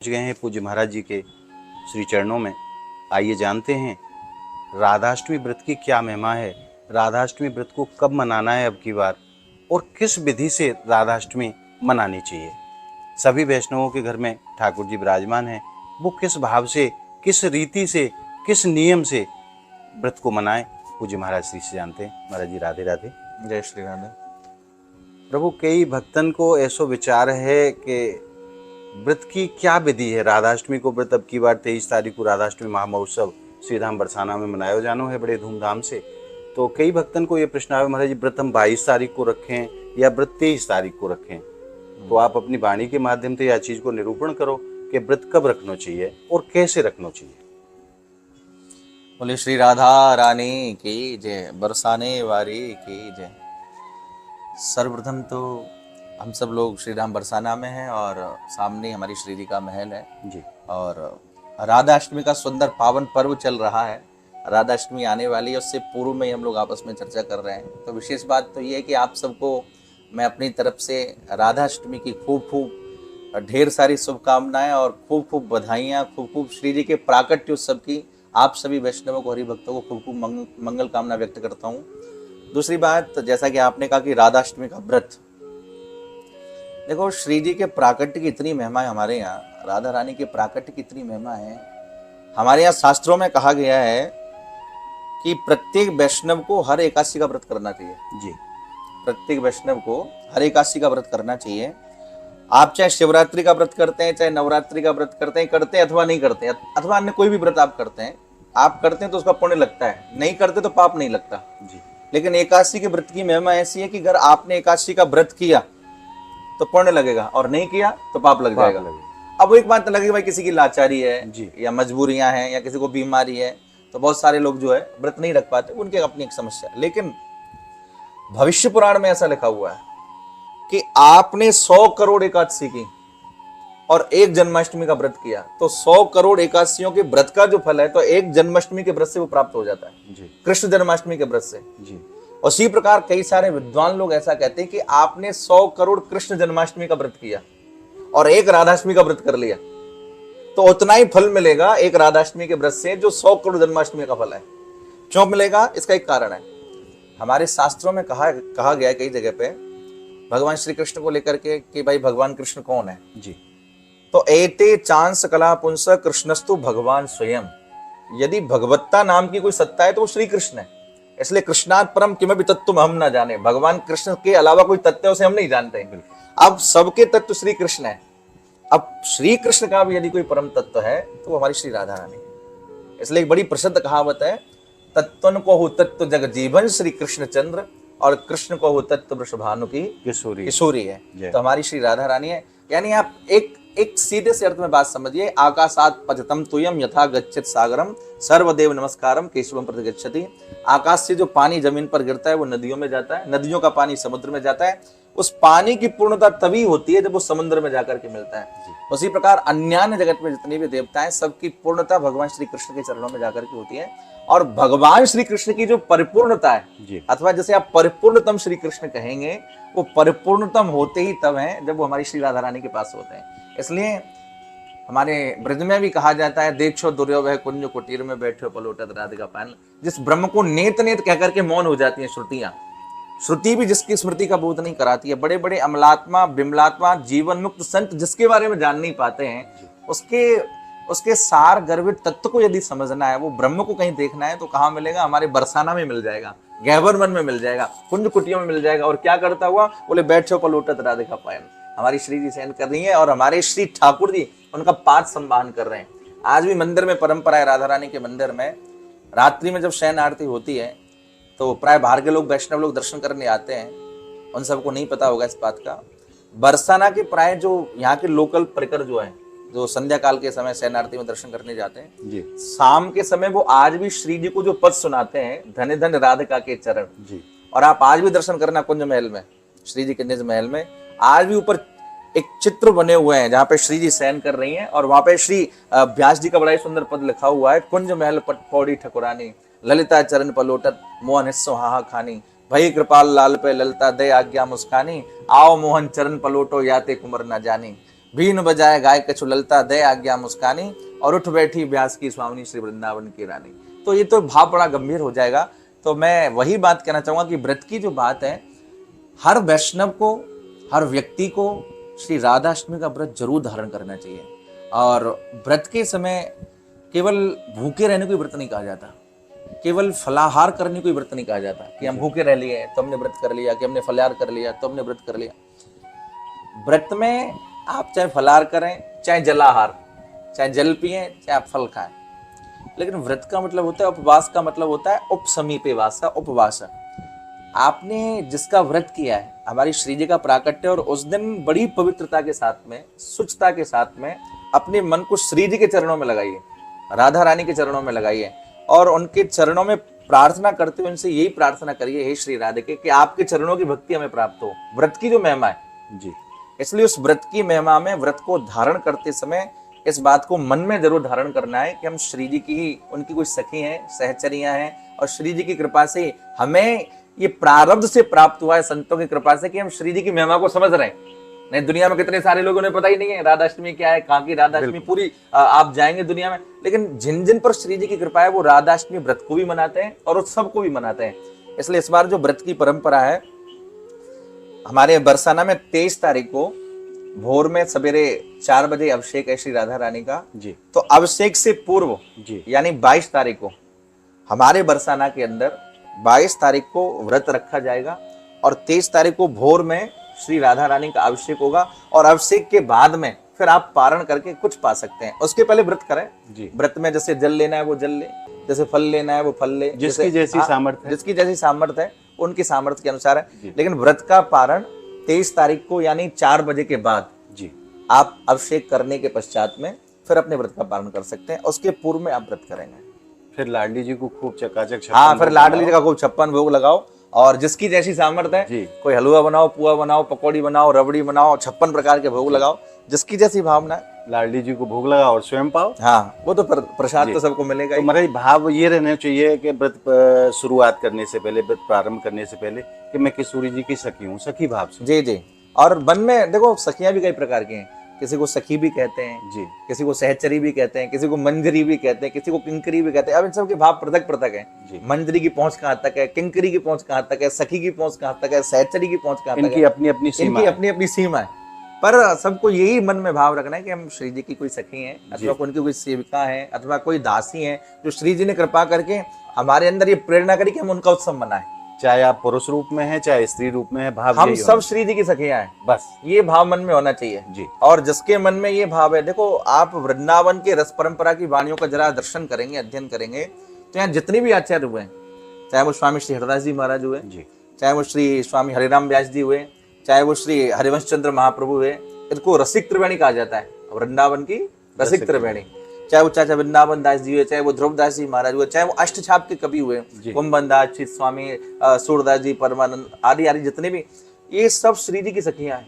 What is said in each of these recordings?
पहुँच गए हैं पूज्य महाराज जी के श्री चरणों में। आइए जानते हैं राधाष्टमी व्रत की क्या महिमा है, राधाष्टमी व्रत को कब मनाना है अब की बार, और किस विधि से राधाष्टमी मनानी चाहिए। सभी वैष्णवों के घर में ठाकुर जी विराजमान हैं, वो किस भाव से, किस रीति से, किस नियम से व्रत को मनाएं, पूज्य महाराज श्री से जानते हैं। महाराज जी राधे राधे। जय श्री राधे। प्रभु, कई भक्तन को ऐसो विचार है कि व्रत की क्या विधि है। राधाष्टमी को व्रत अब की बार 23 तारीख को राधाष्टमी महामहोत्सव श्रीधाम बरसाना में मनाया जानो है बड़े धूमधाम से। तो कई भक्तन को ये प्रश्न आया, महाराज जी व्रत हम 22 तारीख को रखें या व्रत 23 तारीख को रखें। तो आप अपनी वाणी के माध्यम से यह चीज को निरूपण करो कि व्रत कब रखना चाहिए और कैसे रखना चाहिए। बोले श्री राधा रानी की जय, बरसाने वारी की जय। सर्वप्रथम तो हम सब लोग श्री राम बरसाना में हैं और सामने हमारी श्री जी का महल है जी। और राधाष्टमी का सुंदर पावन पर्व चल रहा है। राधाष्टमी आने वाली है, उससे पूर्व में ही हम लोग आपस में चर्चा कर रहे हैं। तो विशेष बात तो ये है कि आप सबको मैं अपनी तरफ से राधाष्टमी की खूब खूब ढेर सारी शुभकामनाएं और खूब खूब बधाइयाँ, खूब खूब श्री जी के प्राकट्य उत्सव की आप सभी वैष्णवों को, हरि भक्तों को खूब खूब मंगल कामना व्यक्त करता हूँ। दूसरी बात, जैसा कि आपने कहा कि राधाष्टमी का व्रत, देखो श्री जी के प्राकट्य की इतनी महिमा है हमारे यहाँ, राधा रानी के प्राकट्य की इतनी महिमा है। हमारे यहाँ शास्त्रों में कहा गया है कि प्रत्येक वैष्णव को हर एकादशी का व्रत करना चाहिए। जी। प्रत्येक वैष्णव को हर एकादशी का व्रत करना चाहिए। आप चाहे शिवरात्रि का व्रत करते हैं, चाहे नवरात्रि का व्रत करते हैं अथवा नहीं करते हैं, अथवा अन्य कोई भी व्रत आप करते हैं तो उसका पुण्य लगता है, नहीं करते तो पाप नहीं लगता। जी। लेकिन एकादशी के व्रत की महिमा ऐसी है कि अगर आपने एकादशी का व्रत किया तो पुण्य लगेगा और नहीं किया तो पाप लग जाएगा। अब वो एक बात लगेगी भाई किसी की लाचारी है जी। या मजबूरियां हैं या किसी को बीमारी है, तो बहुत सारे लोग जो है व्रत नहीं रख पाते, उनकी अपनी एक समस्या है। लेकिन भविष्य पुराण में ऐसा लिखा हुआ है कि आपने 100 करोड़ एकादशी की और एक जन्माष्टमी का व्रत किया तो 100 करोड़ एकादशियों के व्रत का जो फल है तो एक जन्माष्टमी के व्रत से वो प्राप्त हो जाता है। जी। कृष्ण जन्माष्टमी के व्रत से। जी। उसी प्रकार कई सारे विद्वान लोग ऐसा कहते हैं कि आपने 100 करोड़ कृष्ण जन्माष्टमी का व्रत किया और एक राधाष्टमी का व्रत कर लिया तो उतना ही फल मिलेगा एक राधाष्टमी के व्रत से जो 100 करोड़ जन्माष्टमी का फल है। क्यों मिलेगा? इसका एक कारण है। हमारे शास्त्रों में कहा गया है कई जगह पे भगवान श्री कृष्ण को लेकर के कि भाई भगवान कृष्ण कौन है। जी। तो एते चांस कला पुंस कृष्णस्तु भगवान स्वयं। यदि भगवत्ता नाम की कोई सत्ता है तो वो श्री कृष्ण है। इसलिए कृष्णात् परम किमपि तत्त्वम् हम न जाने, भगवान कृष्ण के अलावा कोई तत्व है उसे हम नहीं जानते। अब सबके तत्व श्री कृष्ण है। अब श्री कृष्ण का भी यदि कोई परम तत्व है तो वो हमारी श्री राधा रानी है। इसलिए एक बड़ी प्रसिद्ध कहावत है, तत्वन को हो तत्व जग जीवन श्री कृष्ण चंद्र और कृष्ण को हो तत्व वृषभानु की किशोरी है। तो हमारी श्री राधा रानी है। यानी आप एक सीधे से अर्थ में बात समझिए, आकाशात पतितम तुयम यथा गच्छति सागरम सर्वदेव नमस्कारम केशवम प्रति गच्छति। आकाश से जो पानी जमीन पर गिरता है वो नदियों में जाता है, नदियों का पानी समुद्र में जाता है। उस पानी की पूर्णता तभी होती है जब वो समुद्र में जाकर के मिलता है। उसी प्रकार अन्यान्य जगत में जितनी भी देवता है सबकी पूर्णता भगवान श्री कृष्ण के चरणों में जाकर के होती है। और भगवान श्री कृष्ण की जो परिपूर्णता है अथवा जैसे आप परिपूर्णतम श्री कृष्ण कहेंगे, वो परिपूर्णतम होते ही तब हैं जब वो हमारी श्री राधा रानी के पास होते हैं। इसलिए हमारे ब्रज में भी कहा जाता है, देखो दुर्यो वह कुंज कुटीर में बैठे पलोटत राधिका पान। जिस ब्रह्म को नेत नेत कहकर के मौन हो जाती है श्रुतियां, श्रुति भी जिसकी स्मृति का बोध नहीं कराती है, बड़े बड़े अमलात्मा बिमलात्मा जीवन मुक्त संत जिसके बारे में जान नहीं पाते हैं, उसके सार गर्भित तत्व को यदि समझना है, वो ब्रह्म को कहीं देखना है तो कहाँ मिलेगा? हमारे बरसाना में मिल जाएगा, गहवर वन में मिल जाएगा, कुंज कुटियों में मिल जाएगा। और क्या करता हुआ? बोले बैठो पलोटत राधिका पायन। हमारी श्री जी सहन कर रही है और हमारे श्री ठाकुर जी उनका पाद संभान कर रहे हैं। आज भी मंदिर में परंपरा है, राधा रानी के मंदिर में रात्रि में जब शयन आरती होती है तो प्राय बाहर के लोग, वैष्णव लोग दर्शन करने आते हैं, उन सबको नहीं पता होगा इस बात का। बरसाना के प्राय जो यहाँ के लोकल परिकर जो है, जो संध्या काल के समय शयन आरती में दर्शन करने जाते हैं जी, शाम के समय वो आज भी श्री जी को जो पद सुनाते हैं, धन्य धन्य राधिका के चरण जी। और आप आज भी दर्शन करना कुंज महल में, श्री जी के निज महल में आज भी ऊपर एक चित्र बने हुए हैं जहाँ पे श्री जी शयन कर रही हैं और वहां पे श्री व्यास जी का बड़ा ही सुंदर पद लिखा हुआ है, कुंज महल पट पौड़ी ठकुरानी ललिता चरण पलोटत मोहन हिस्सो हाहा खानी भई कृपाल लाल पे ललिता दे आज्ञा मुस्कानी आओ मोहन चरण पलोटो याते कुमर न जानी। बीन बजाए गाय कछु ललता दे आज्ञा मुस्कानी, और उठ बैठी ब्यास की स्वामिनी श्री वृंदावन की रानी। तो ये तो भाव बड़ा गंभीर हो जाएगा। तो मैं वही बात कहना चाहूंगा कि व्रत की जो बात है, हर वैष्णव को, हर व्यक्ति को श्री राधाष्टमी का व्रत जरूर धारण करना चाहिए। और व्रत के समय केवल भूखे रहने को व्रत नहीं कहा जाता, केवल फलाहार करने को व्रत नहीं कहा जाता कि हम भूखे रह लिए तो हमने व्रत कर लिया, कि हमने फलाहार कर लिया तो हमने व्रत कर लिया। व्रत में आप चाहे फलाहार करें, चाहे जलाहार, चाहे जल पिए, चाहे आप फल खाएं, लेकिन व्रत का मतलब होता है, उपवास का मतलब होता है उपसमीपे वासा, उपवास। आपने जिसका व्रत किया है, हमारी श्री जी का प्राकट्य, और उस दिन बड़ी पवित्रता के साथ में, शुचिता के साथ में अपने मन को श्री जी के चरणों में लगाइए, राधा रानी के चरणों में लगाइए, और उनके चरणों में प्रार्थना करते हुए उनसे यही प्रार्थना करिए, हे श्री राधिके, कि आपके चरणों की भक्ति हमें प्राप्त हो। व्रत की जो महिमा है जी, इसलिए उस व्रत की महिमा में, व्रत को धारण करते समय इस बात को मन में जरूर धारण करना है कि हम श्री जी की, उनकी कुछ सखी हैं, सहचरियां हैं, और श्री जी की कृपा से हमें ये प्रारब्ध से प्राप्त हुआ है, संतों की कृपा से, कि हम श्री जी की महिमा को समझ रहे हैं। नहीं, दुनिया में कितने सारे लोगों ने पता ही नहीं है राधाष्टमी क्या है, कहाँ की राधाष्टमी, पूरी आप जाएंगे दुनिया में, लेकिन जिन जिन पर श्री जी की कृपा है वो राधाष्टमी व्रत को भी मनाते हैं और उत्सव को भी मनाते हैं। इसलिए इस बार जो व्रत की परंपरा है, हमारे बरसाना में 23 तारीख को भोर में सवेरे 4 बजे अभिषेक है श्री राधा रानी का जी। तो अभिषेक से पूर्व जी, यानी 22 तारीख को हमारे बरसाना के अंदर 22 तारीख को व्रत रखा जाएगा, और 23 तारीख को भोर में श्री राधा रानी का अभिषेक होगा, और अभिषेक के बाद में फिर आप पारण करके कुछ पा सकते हैं। उसके पहले व्रत करें जी। व्रत में जैसे जल लेना है वो जल ले, जैसे फल लेना है वो फल ले, जिसकी जैसी सामर्थ्य है, जिसकी जैसी सामर्थ्य है उनकी सामर्थ्य के अनुसार है। लेकिन व्रत का पारण 23 तारीख को यानी 4 बजे के बाद जी, आप अभिषेक करने के पश्चात में फिर अपने व्रत का पालन कर सकते हैं। उसके पूर्व में आप व्रत करेंगे। फिर लाडली जी को खूब चकाचक हाँ, फिर लाडली जी का खूब 56 भोग लगाओ, और जिसकी जैसी सामर्थ्य है, जी। कोई हलवा बनाओ, पुआ बनाओ, पकौड़ी बनाओ, रबड़ी बनाओ, 56 प्रकार के भोग लगाओ, जिसकी जैसी भावना है। लाडली जी को भोग लगा और स्वयं पाओ। हाँ, वो तो प्रसाद तो सबको मिलेगा तो ही। महाराज भाव ये रहना चाहिए कि व्रत शुरुआत करने से पहले, व्रत प्रारंभ करने से पहले, कि मैं किशोरी जी की सखी हूँ, सखी भाव से। जी जी। और मन में देखो, सखियां भी कई प्रकार की हैं, किसी को सखी भी कहते हैं जी, किसी को सहचरी भी कहते हैं, किसी को मंजरी भी कहते हैं, किसी को किंकरी भी कहते हैं। अब इन सब के भाव पृथक पृथक जी। है। मंजरी की पहुंच कहाँ तक है, किंकरी की पहुंच कहाँ तक है, सखी की पहुंच कहाँ तक है, सहचरी की पहुंच कहाँ तक इनकी है, अपनी अपनी सीमा इनकी है। अपनी अपनी सीमा है। पर सबको यही मन में भाव रखना है कि हम श्री जी की कोई सखी हैं, अथवा उनकी कोई सेविका है, अथवा कोई दासी है, जो श्री जी ने कृपा करके हमारे अंदर ये प्रेरणा करी कि हम उनका उत्सव मनाएं। चाहे आप पुरुष रूप में हैं, चाहे स्त्री रूप में है, भाव हम यही सब होना। श्री जी की सखियां हैं, बस ये भाव मन में होना चाहिए जी। और जिसके मन में ये भाव है, देखो आप वृंदावन के रस परंपरा की वाणियों का जरा दर्शन करेंगे, अध्ययन करेंगे, तो यहाँ जितने भी आचार्य हुए, चाहे वो स्वामी श्री हरिदास जी महाराज हुए, जी, चाहे वो श्री स्वामी हरिराम व्यास जी हुए, चाहे वो श्री हरिवंश चंद्र महाप्रभु हुए, इनको रसिक त्रिवेणी कहा जाता है, वृंदावन की रसिक त्रिवेणी। चाहे वो चाचा वृंदावन दास जी हुए, चाहे वो ध्रुव दास जी महाराज हुए, चाहे वो अष्टछाप के कवि हुए, कुंभन दास जी, स्वामी सूरदास जी, परमानंद आदि आदि जितने भी, ये सब श्री जी की सखियां हैं।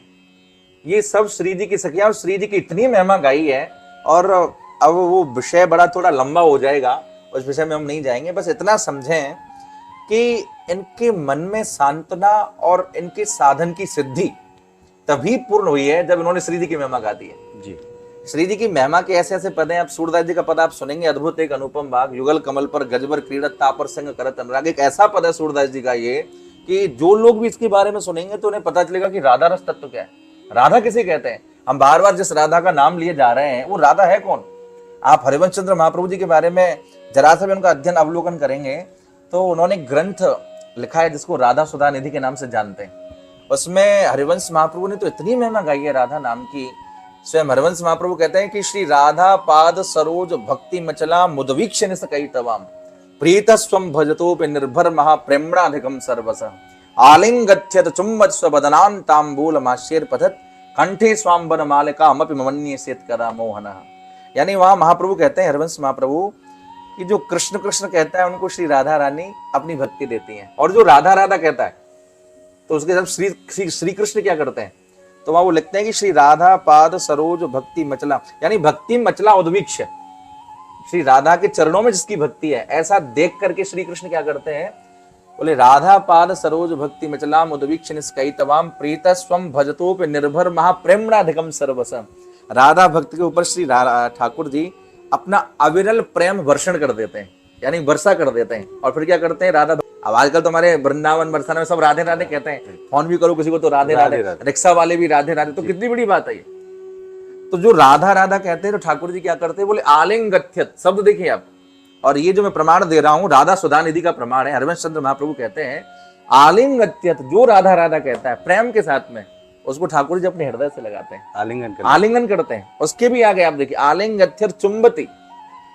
ये सब श्री जी की सखियां, और श्री जी की इतनी महिमा गाई है। और अब वो विषय बड़ा थोड़ा लंबा हो जाएगा, उस विषय में हम नहीं जाएंगे। बस इतना समझें कि इनके मन में सांत्वना और इनके साधन की सिद्धि तभी पूर्ण हुई है जब इन्होंने श्री जी की महिमा गा दी है। जी, श्री जी की महिमा के ऐसे ऐसे पद हैं। आप सूरदास जी का पद आप सुनेंगे, अद्भुत एक अनुपम भाग, युगल कमल पर गजबर क्रीड़त तापर संग करत अनुराग। एक ऐसा पद है सूरदास जी का ये, कि जो लोग भी इसके बारे में सुनेंगे तो उन्हें पता चलेगा कि राधा रस तत्व क्या है, राधा किसे कहते हैं। हम बार बार जिस राधा का नाम लिए जा रहे हैं वो राधा है कौन। आप हरिवंश चंद्र महाप्रभु जी के बारे में जरा सा भी उनका अध्ययन अवलोकन करेंगे तो उन्होंने ग्रंथ लिखा है जिसको राधा सुधा निधि के नाम से जानते हैं। उसमें हरिवंश महाप्रभु ने तो इतनी महिमा गाई है राधा नाम की। स्वयं हरिवंश महाप्रभु कहते हैं कि श्री राधा पाद सरोज भक्ति मचला मुदवीक्ष निसकई तवाम प्रीत स्वम भजतोपि निर्भर महाप्रेमणाधिकम सर्वस आलिंगथ्यत चुम्बत स्वबदनान तांबूल माशेर पथत कंठे स्वाम्बन मालिका अमपि ममन्ये सेत कदा मोहन। यानी वहां महाप्रभु कहते हैं, हरिवंश महाप्रभु, कि जो कृष्ण कृष्ण कहता है उनको श्री राधा रानी अपनी भक्ति देती हैं, और जो राधा राधा कहता है तो उसके साथ श्री श्री कृष्ण क्या करते हैं। तो वहां वो लिखते हैं कि श्री राधा पाद सरोज भक्ति मचला, यानी भक्ति मचला उद्वीक्ष, श्री राधा के चरणों में जिसकी भक्ति है, ऐसा देख करके श्री कृष्ण क्या करते हैं, बोले राधा पाद सरोज भक्ति मचला उद्वीक्ष निष्कई तवाम प्रीत स्वम भजतोप निर्भर महाप्रेमणाधिकम सर्वसम। राधा भक्त के ऊपर श्री ठाकुर जी अपना अविरल प्रेम वर्षण कर देते हैं, यानी वर्षा कर देते हैं। और फिर क्या करते हैं, राधा अब आजकल तो हमारे वृंदावन बरसाना में सब राधे राधे कहते हैं, फोन भी करो किसी को तो राधे राधे, रिक्शा वाले भी राधे राधे, तो कितनी बड़ी बात है ये। तो जो राधा राधा कहते हैं तो ठाकुर जी क्या करते हैं, बोले आलिंगथ्यत शब्द देखिए आप। और ये जो मैं प्रमाण दे रहा हूं राधा सुधा निधि का प्रमाण है। हरिवंश चंद्र महाप्रभु कहते हैं आलिंगथ्यत, जो राधा राधा कहता है प्रेम के साथ में, उसको ठाकुर जी अपने हृदय से लगाते हैं, आलिंगन करते हैं। उसके भी आगे आप देखिए आलिंगथ्यत चुंबती,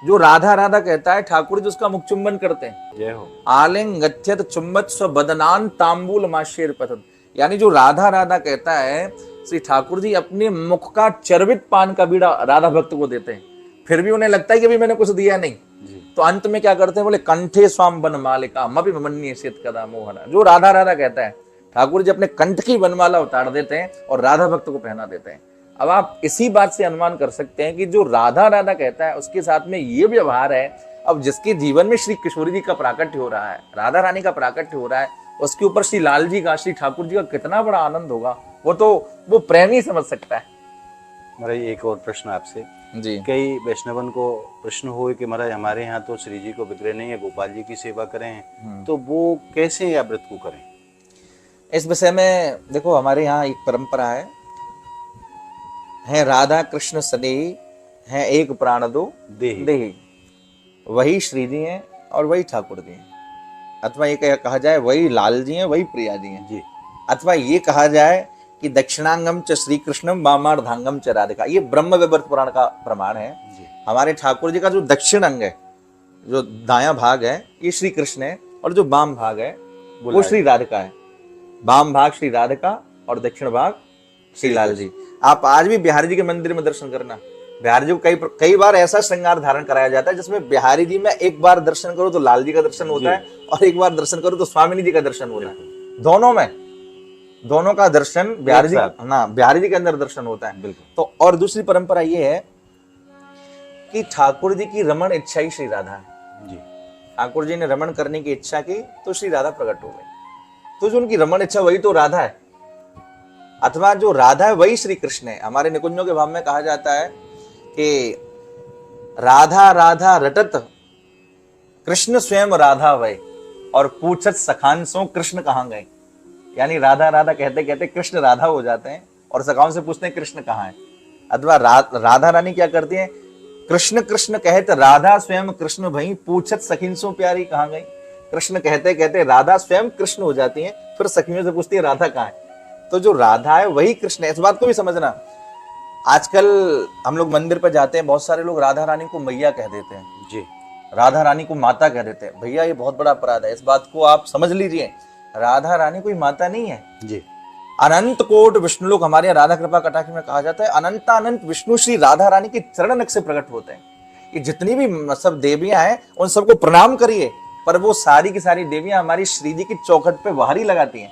जो राधा राधा कहता है ठाकुर जी उसका मुख चुंबन करते हैं। जय हो। आलिंगथ्यत चुंबत स्व बदनान तांबूल माशेर पतन, यानी जो राधा राधा कहता है श्री ठाकुर जी अपने मुख का चर्वित पान का बीड़ा राधा भक्त को देते हैं। फिर भी उन्हें लगता है कि अभी मैंने कुछ दिया नहीं, तो अंत में क्या करते हैं, बोले कंठे स्वाम बन मालिका मपि मन्ये शीत कदा मोहना, जो राधा राधा कहता है ठाकुर जी अपने कंठ की बनमाला उतार देते हैं और राधा भक्त को पहना देते हैं। अब आप इसी बात से अनुमान कर सकते हैं कि जो राधा राधा कहता है उसके साथ में ये व्यवहार है। अब जिसके जीवन में श्री किशोरी जी का प्राकट्य हो रहा है, राधा रानी का प्राकट्य हो रहा है, उसके ऊपर श्री लाल जी का, श्री ठाकुर जी का कितना बड़ा आनंद होगा, वो प्रेम ही समझ सकता है। महाराज एक और प्रश्न आपसे जी। कई वैष्णवन को प्रश्न हो कि महाराज हमारे यहाँ तो श्री जी को विग्रह नहीं है, गोपाल जी की सेवा करें, तो वो कैसे या व्रत को करें? इस विषय में देखो, हमारे यहाँ एक परंपरा है राधा कृष्ण सनेही है एक प्राण दो देही, वही श्री जी हैं और वही ठाकुर जी हैं, अथवा ये कहा जाए वही लाल जी हैं वही प्रिया जी हैं जी, अथवा ये कहा जाए कि दक्षिणांगम च श्री कृष्णम वामार्धांगम च राधिका, ये ब्रह्म वैवर्त पुराण का प्रमाण है। हमारे ठाकुर जी का जो दक्षिण अंग है, जो दायां भाग है, ये श्री कृष्ण है, और जो वाम भाग है वो श्री राधिका है। वाम भाग श्री राधिका और दक्षिण भाग श्री लाल जी। आप आज भी बिहारी जी के मंदिर में दर्शन करना, बिहारी जी को कई बार ऐसा श्रृंगार धारण कराया जाता है जिसमें बिहारी जी में एक बार दर्शन करो तो लाल जी का दर्शन होता है, और एक बार दर्शन करो तो स्वामिनी जी का दर्शन होता है। दोनों का दर्शन बिहारी जी के अंदर दर्शन होता है। तो और दूसरी परंपरा ये है कि ठाकुर जी की रमण इच्छा ही श्री राधा है जी। ठाकुर जी ने रमण करने की इच्छा की तो श्री राधा प्रकट हो गई, तो जो उनकी रमण इच्छा वही तो राधा है, अथवा जो राधा है वही श्री कृष्ण है। हमारे निकुंजों के भाव में कहा जाता है कि राधा राधा रटत कृष्ण स्वयं राधा वै, और पूछत सखांसों कृष्ण कहाँ गए, यानी राधा राधा कहते कहते कृष्ण राधा हो जाते हैं और सखाओं से पूछते हैं कृष्ण कहाँ है। अथवा राधा रानी क्या करती है, कृष्ण कृष्ण कहते राधा स्वयं कृष्ण भई, पूछत सखिंसों प्यारी कहाँ गई। कृष्ण कहते कहते राधा स्वयं कृष्ण हो जाती है, फिर सखियों से पूछती है राधा कहाँ है। तो जो राधा है वही कृष्ण है, इस बात को भी समझना। आजकल हम लोग मंदिर पर जाते हैं, बहुत सारे लोग राधा रानी को मैया कह देते हैं जी, राधा रानी को माता कह देते हैं। भैया ये बहुत बड़ा अपराध है, इस बात को आप समझ लीजिए। राधा रानी कोई माता नहीं है जी। अनंत कोट विष्णु लोग, हमारे यहाँ राधा कृपा कटाक्ष में कहा जाता है अनंत अनंत विष्णु श्री राधा रानी के चरण नख से प्रकट होते हैं। ये जितनी भी सब देवियां हैं उन सबको प्रणाम करिए, पर वो सारी की सारी देवियां हमारी श्री जी की चौखट पे वहारी लगाती हैं।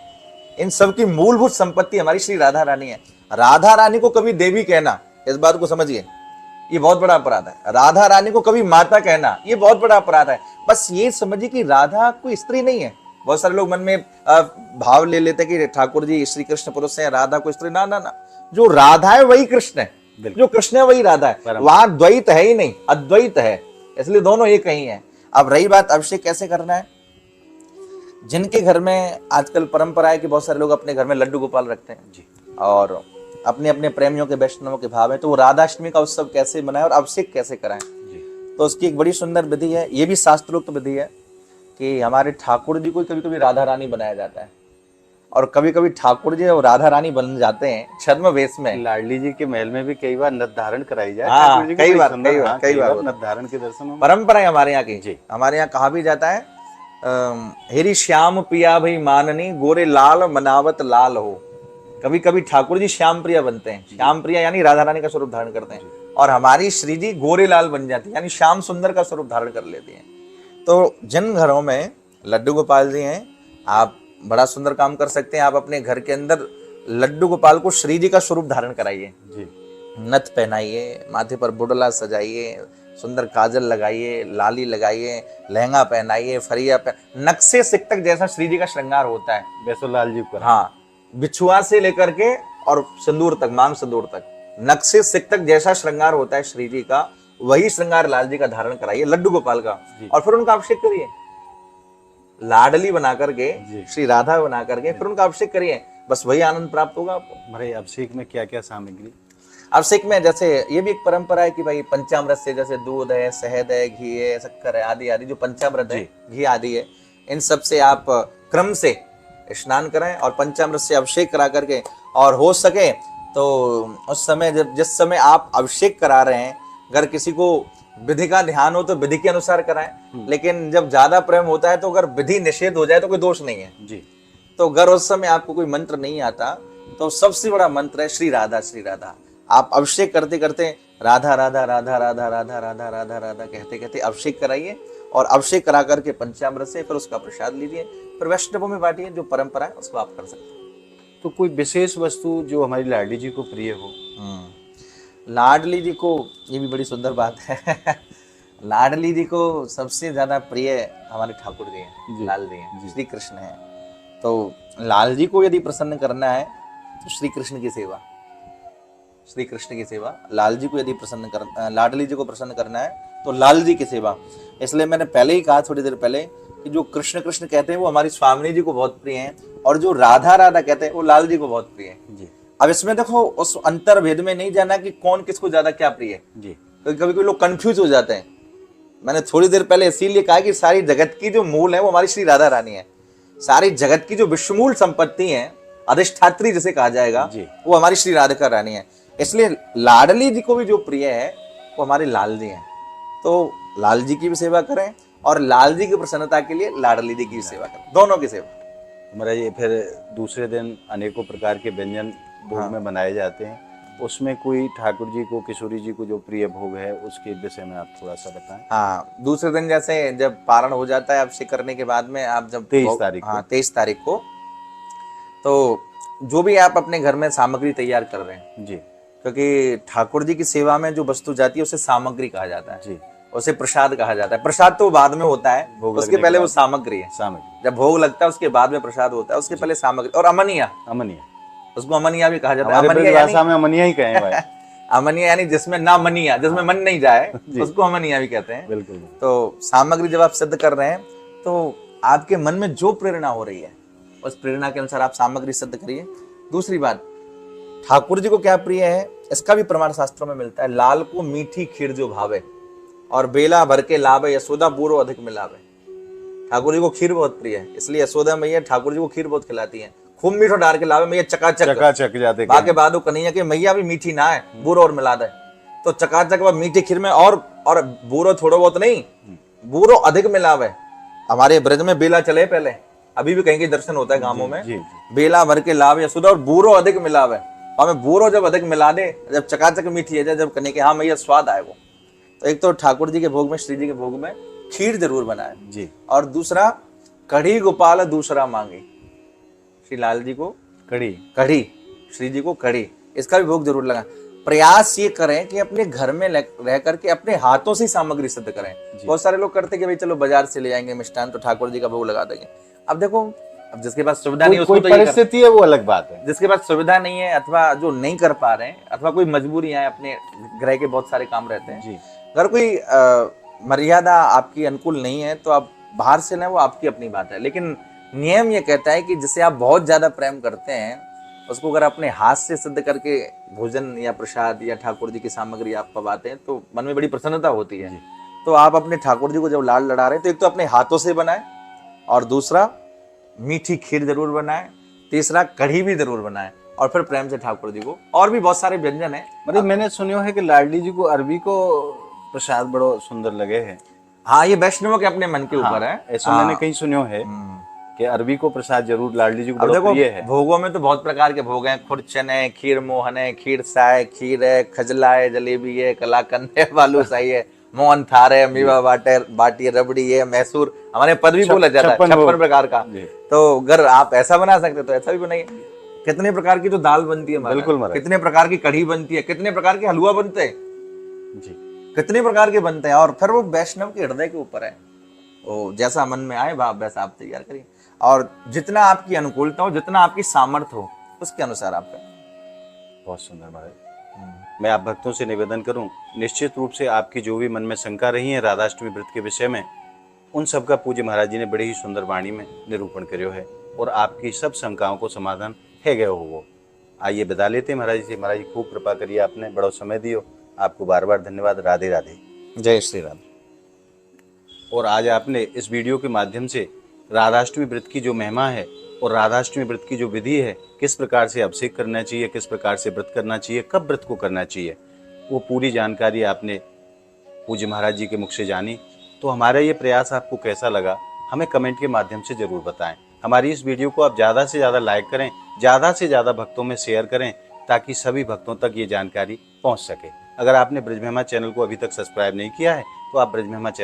इन सब की मूलभूत संपत्ति हमारी श्री राधा रानी है। राधा रानी को कभी देवी कहना, इस बात को समझिए, ये बहुत बड़ा अपराध है। राधा रानी को कभी माता कहना, ये बहुत बड़ा अपराध है। बस ये समझिए कि राधा कोई स्त्री नहीं है। बहुत सारे लोग मन में भाव ले लेते हैं कि ठाकुर जी श्री कृष्ण पुरुष है, राधा कोई स्त्री, ना ना ना, जो राधा है वही कृष्ण है, जो कृष्ण है वही राधा है। वहां द्वैत है ही नहीं, अद्वैत है, इसलिए दोनों एक ही है। अब रही बात अभिषेक कैसे करना है, जिनके घर में आजकल परंपरा है कि बहुत सारे लोग अपने घर में लड्डू गोपाल रखते हैं जी, और अपने अपने प्रेमियों के वैष्णवों के भाव है, तो वो राधाष्टमी का उत्सव कैसे मनाएं और अभिषेक कैसे कराएं जी। तो उसकी एक बड़ी सुंदर विधि है, ये भी शास्त्रोक्त विधि है कि हमारे ठाकुर जी को कभी कभी राधा रानी बनाया जाता है, और कभी कभी ठाकुर जी और राधा रानी बन जाते हैं छद्म वेश में। लाडली जी के महल में भी कई बार नथ धारण कराई जाए। हाँ, कई बार नथ धारण के दर्शन परंपरा है हमारे यहाँ की। हमारे यहाँ कहा भी जाता है हेरी श्याम पिया भाई माननी गोरे लाल मनावत लाल हो। कभी कभी ठाकुर जी श्याम प्रिया बनते हैं, श्याम प्रिया यानी राधा रानी का स्वरूप धारण करते हैं, और हमारी श्री जी गोरे लाल बन जाती है, यानी श्याम सुंदर का स्वरूप धारण कर लेती हैं। तो जिन घरों में लड्डू गोपाल जी हैं, आप बड़ा सुंदर काम कर सकते हैं। आप अपने घर के अंदर लड्डू गोपाल को श्री जी का स्वरूप धारण कराइए, नथ पहनाइए, माथे पर बुडला सजाइए, सुंदर काजल लगाइए, लाली लगाइए, लहंगा पहनाइए, फरिया नक्शे सिक तक जैसा श्री जी का श्रृंगार होता है वैसे लाल जी को। हाँ, बिछुआ से लेकर के और सिंदूर तक, मांग सिंदूर तक, नख से सिक तक जैसा श्रृंगार होता है श्री जी का, वही श्रृंगार लाल जी का धारण कराइए, लड्डू गोपाल का, और फिर उनका अभिषेक करिए, लाडली बना करके, श्री राधा बना करके फिर उनका अभिषेक करिए, बस वही आनंद प्राप्त होगा आपको। हमारे अभिषेक में क्या क्या सामग्री? अभिषेक में जैसे ये भी एक परंपरा है कि भाई पंचामृत से, जैसे दूध है, शहद है, घी है, शक्कर है, आदि आदि जो पंचामृत है, घी आदि है, इन सब से आप क्रम से स्नान करें और पंचामृत से अभिषेक करा करके, और हो सके तो उस समय जिस समय आप अभिषेक करा रहे हैं, अगर किसी को विधि का ध्यान हो तो विधि के अनुसार कराएं, लेकिन जब ज्यादा प्रेम होता है तो अगर विधि निषेध हो जाए तो कोई दोष नहीं है जी। तो अगर उस समय आपको कोई मंत्र नहीं आता तो सबसे बड़ा मंत्र है श्री राधा श्री राधा। आप अभिषेक करते करते राधा राधा राधा राधा राधा राधा राधा राधा कहते कहते अभिषेक कराइए, और अभिषेक करा करके पंचामृत से फिर उसका प्रसाद लीजिए, फिर वैष्णवों में बांटिए, जो परंपरा है उसको आप कर सकते हैं। तो कोई विशेष वस्तु जो हमारी लाडली जी को प्रिय हो? लाडली जी को, ये भी बड़ी सुंदर बात है लाडली जी को सबसे ज्यादा प्रिय हमारे ठाकुर जी हैं, लाल जी हैं, श्री कृष्ण हैं। तो लाल जी को यदि प्रसन्न करना है तो श्री कृष्ण की सेवा, श्री कृष्ण की सेवा। लाल जी को यदि प्रसन्न कर, लाडली जी को प्रसन्न करना है तो लाल जी की सेवा। इसलिए मैंने पहले ही कहा थोड़ी देर पहले कि जो कृष्ण कृष्ण कहते हैं वो हमारी स्वामिनी जी को बहुत प्रिय हैं, और जो राधा राधा कहते हैं वो लाल जी को बहुत प्रिय है जी। अब इसमें देखो उस अंतर भेद में नहीं जाना कि कौन किसको ज्यादा क्या प्रिय है जी। कभी कभी लोग कंफ्यूज हो जाते हैं। मैंने थोड़ी देर पहले इसीलिए कहा कि सारी जगत की जो मूल है वो हमारी श्री राधा रानी है, सारी जगत की जो विश्वमूल संपत्ति है, अधिष्ठात्री जिसे कहा जाएगा, वो हमारी श्री राधिका रानी है। इसलिए लाडली जी को भी जो प्रिय है वो हमारे लाल जी हैं। तो लाल जी की भी सेवा करें और लाल जी की प्रसन्नता के लिए लाडली जी की भी सेवा करें, दोनों की सेवा। हमारा ये फिर दूसरे दिन अनेकों प्रकार के व्यंजन भोग में बनाए जाते हैं, उसमें कोई ठाकुर जी को, किशोरी जी को जो प्रिय भोग है उसके विषय में आप थोड़ा सा बताएं। हाँ, दूसरे दिन जैसे जब पारण हो जाता है अभिषेक करने के बाद में, आप जब 23 तारीख को, 23 तारीख को, तो जो भी आप अपने घर में सामग्री तैयार कर रहे हैं जी, क्योंकि ठाकुर जी की सेवा में जो वस्तु जाती है उसे सामग्री कहा जाता है जी, उसे प्रसाद कहा जाता है। प्रसाद तो बाद में होता है, उसके पहले वो सामग्री है। सामग्री जब भोग लगता है उसके बाद में प्रसाद होता है, उसके पहले सामग्री। और अमनिया, अमनिया, उसको अमनिया भी कहा जाता है। अमनिया भाषा में अमनिया ही कहें भाई अमनिया यानी जिसमें ना मनिया, जिसमें मन नहीं जाए उसको अमनिया भी कहते हैं। बिल्कुल। तो सामग्री जब आप सिद्ध कर रहे हैं तो आपके मन में जो प्रेरणा हो रही है उस प्रेरणा के अनुसार आप सामग्री सिद्ध करिए। दूसरी बात, ठाकुर जी को क्या प्रिय है इसका भी प्रमाण शास्त्रों में मिलता है। लाल को मीठी खीर जो भावे, और बेला भर के लावे, यशोदा बूरो अधिक मिलावे। ठाकुर जी को खीर बहुत प्रिय है, इसलिए यशोदा मैया ठाकुर जी को खीर बहुत खिलाती हैं। खूब मीठो डाल के लावे, मैया चकाचक जाते बाके बाद कन्हैया के मैया भी मीठी ना है, बूरो और मिला दे। तो चकाचक व मीठी खीर में और बूरो थोड़ा बहुत नहीं, बूरो अधिक मिलावे। हमारे ब्रज में बेला चले पहले, अभी भी कहीं के दर्शन होता है गांवों में, बेला भर के लावे यशोदा और बूरो अधिक मिलावे। हमें बूरो जब अधिक मिला दे, जब चकाचक मीठी है, जब कन्हैया के हाँ मैया स्वाद आए वो। तो एक तो ठाकुर जी के भोग में, श्री जी के भोग में खीर जरूर बनाए जी, और दूसरा कढ़ी गोपाल दूसरा मांगे। श्री लाल जी को कढ़ी, श्री जी को कढ़ी, इसका भी भोग जरूर लगाएं। प्रयास ये करें कि अपने घर में रह करके अपने हाथों से सामग्री सिद्ध करें। बहुत सारे लोग करते कि भाई चलो बाजार से ले आएंगे मिष्ठान तो ठाकुर जी का भोग लगा देंगे। अब देखो, अब जिसके पास सुविधा नहीं है उसको तो परिस्थिति है वो अलग बात है। जिसके पास सुविधा नहीं है अथवा जो नहीं कर पा रहे हैं अथवा कोई मजबूरियां हैं, अपने ग्रह के बहुत सारे काम रहते हैं जी, अगर कोई मर्यादा आपकी अनुकूल नहीं है तो आप बाहर से लें, वो आपकी अपनी बात है। लेकिन नियम ये कहता है कि जिसे आप बहुत ज्यादा प्रेम करते हैं उसको अगर अपने हाथ से सिद्ध करके भोजन या प्रसाद या ठाकुर जी की सामग्री आप पवाते हैं तो मन में बड़ी प्रसन्नता होती है। तो आप अपने ठाकुर जी को जब लाल लड़ा रहे हैं तो एक तो अपने हाथों से बनाए, और दूसरा मीठी खीर जरूर बनाए, तीसरा कढ़ी भी जरूर बनाए, और फिर प्रेम से ठाकुर जी को। और भी बहुत सारे व्यंजन है। मतलब मैंने सुनियो है कि लाडली जी को अरबी को प्रसाद बड़ो सुंदर लगे है। हाँ, ये वैष्णवों के अपने मन के ऊपर है। ऐसा मैंने कहीं सुनियो है कि अरबी को प्रसाद जरूर लाडली जी को बड़ा प्रिय है। भोगों में तो बहुत प्रकार के भोग हैं, खुरचन है, खीर मोहन है, खीर साय, खीर है, खजला है, जलेबी है, कलाकंद है, बालूशाही है, मोहन थार है, मीवा बाटी रबड़ी है, मैसूर, हमारे पद भी बोला जाता है 56 प्रकार का। तो अगर आप ऐसा बना सकते तो ऐसा भी बनाइए। कितने प्रकार की जो दाल बनती है, बिल्कुल, कितने प्रकार की कढ़ी बनती है, कितने प्रकार के हलवा बनते हैं जी, कितने प्रकार के बनते हैं। और फिर वो वैष्णव के हृदय के ऊपर है, वो जैसा मन में आए वैसा आप तैयार करिए, और जितना आपकी अनुकूलता हो, जितना आपकी सामर्थ्य हो, उसके अनुसार आप करें। बहुत सुंदर भाई। मैं आप भक्तों से निवेदन करूं, निश्चित रूप से आपकी जो भी मन में शंका रही है राधाष्टमी व्रत के विषय में, उन सब का पूज्य महाराज जी ने बड़े ही सुंदर वाणी में निरूपण करो है और आपकी सब शंकाओं को समाधान है गए हो वो। आइए बता लेते हैं महाराज जी से। महाराज जी खूब कृपा करिए, आपने बड़ा समय दियो, आपको बार बार धन्यवाद। राधे राधे। जय श्री राम। और आज आपने इस वीडियो के माध्यम से राधाष्टमी व्रत की जो महिमा है और राधाष्टमी व्रत की जो विधि है, किस प्रकार से अभिषेक करना चाहिए, किस प्रकार से व्रत करना चाहिए, कब व्रत को करना चाहिए, वो पूरी जानकारी आपने पूज्य महाराज जी के मुख से जानी। तो हमारा ये प्रयास आपको कैसा लगा, हमें कमेंट के माध्यम से ज़रूर बताएं। हमारी इस वीडियो को आप ज़्यादा से ज़्यादा लाइक करें, ज़्यादा से ज़्यादा भक्तों में शेयर करें, ताकि सभी भक्तों तक ये जानकारी पहुँच सके। अगर आपने ब्रज महिमा चैनल को अभी तक सब्सक्राइब नहीं किया है तो आप ब्रज महिमा चैनल